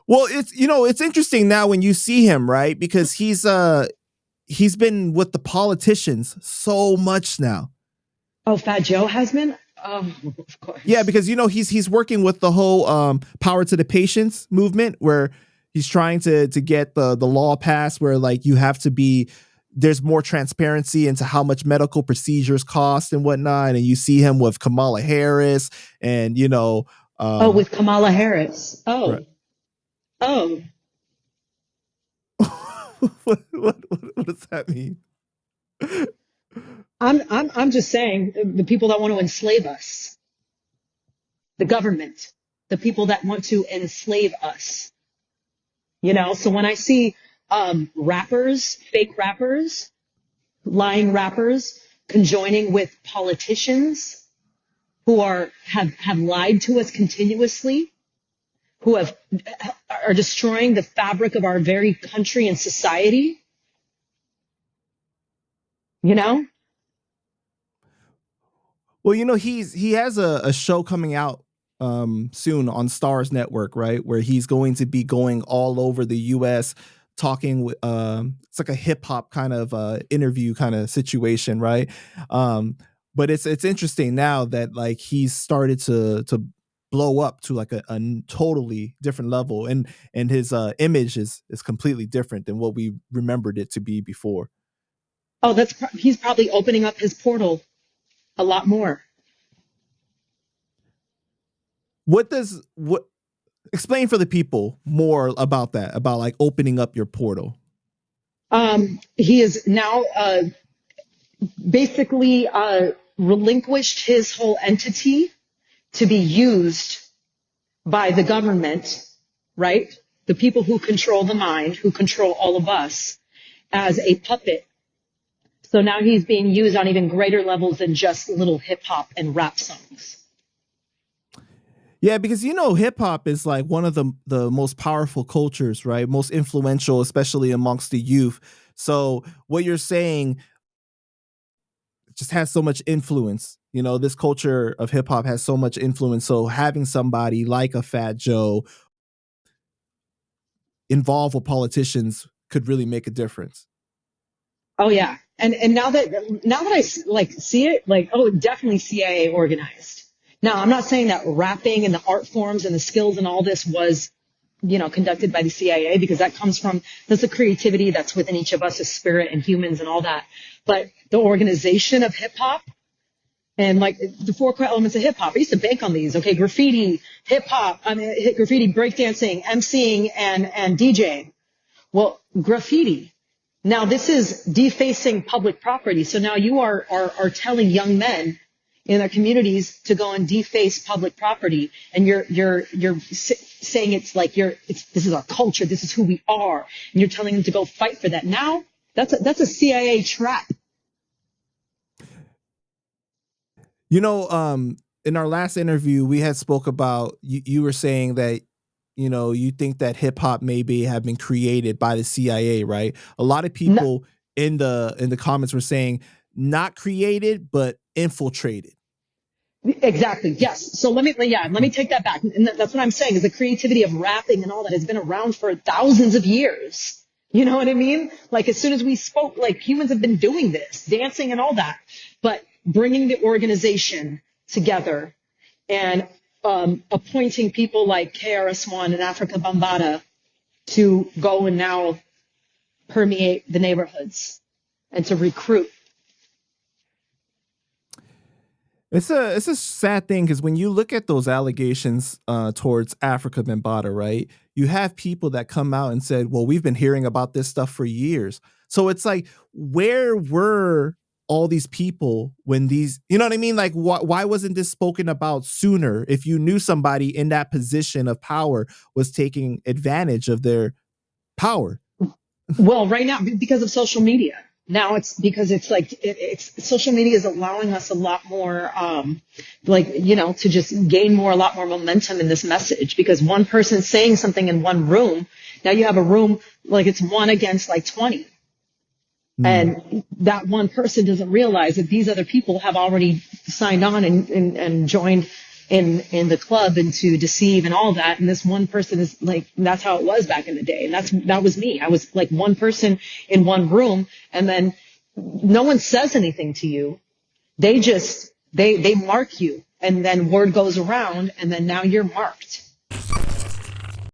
Well, it's interesting now when you see him, right? Because he's been with the politicians so much now. Oh, Fat Joe has been? Oh, of course. Yeah, because he's working with the whole power to the patients movement, where he's trying to get the law passed where like you have to be there's more transparency into how much medical procedures cost and whatnot. And you see him with Kamala Harris and With Kamala Harris. Oh. Right. Oh. What does that mean? I'm just saying the people that want to enslave us, the government, the people that want to enslave us. So when I see rappers, fake rappers, lying rappers conjoining with politicians who have lied to us continuously, who are destroying the fabric of our very country and society, Well, he has a show coming out soon on Stars Network, right? Where he's going to be going all over the US talking with it's like a hip hop kind of interview kind of situation, right? But it's interesting now that like he's started to blow up to like a totally different level, and his image is completely different than what we remembered it to be before. Oh, he's probably opening up his portal a lot more. Explain for the people more about that, about like opening up your portal. He is now basically relinquished his whole entity to be used by the government, right? The people who control the mind, who control all of us, as a puppet. So now he's being used on even greater levels than just little hip hop and rap songs. Yeah, because hip hop is like one of the most powerful cultures, right? Most influential, especially amongst the youth. So what you're saying just has so much influence. This culture of hip hop has so much influence. So having somebody like a Fat Joe involved with politicians could really make a difference. Oh yeah, and now that I like see it, like, oh, definitely CIA organized. Now, I'm not saying that rapping and the art forms and the skills and all this was, conducted by the CIA, because that's a creativity that's within each of us as spirit and humans and all that. But the organization of hip hop and like the four core elements of hip hop, I used to bank on these. Okay, graffiti, hip hop, graffiti, breakdancing, MCing, and DJing. Well, graffiti. Now this is defacing public property. So now you are telling young men in their communities to go and deface public property, and you're saying it's like this is our culture, this is who we are, and you're telling them to go fight for that. Now that's a CIA trap. In our last interview, we had spoke about you were saying that you think that hip hop maybe have been created by the CIA, right? A lot of people in the comments were saying not created but infiltrated. Exactly. Yes. So let me take that back. And that's what I'm saying is the creativity of rapping and all that has been around for thousands of years. You know what I mean? Like as soon as we spoke, like humans have been doing this, dancing and all that, but bringing the organization together and appointing people like KRS-One and Africa Bambaataa to go and now permeate the neighborhoods and to recruit. It's a sad thing because when you look at those allegations towards Africa Bambaataa, right, you have people that come out and said, well, we've been hearing about this stuff for years. So it's like, where were all these people when these, you know what I mean? Like, why wasn't this spoken about sooner if you knew somebody in that position of power was taking advantage of their power? Well, right now, because of social media. Now it's because it's like it's social media is allowing us a lot more, to just gain a lot more momentum in this message, because one person saying something in one room, now you have a room like it's 1 against like 20. And that one person doesn't realize that these other people have already signed on and joined in the club and to deceive and all that. And this one person is like, that's how it was back in the day. And that was me. I was like one person in one room, and then no one says anything to you. They just, they mark you, and then word goes around, and then now you're marked.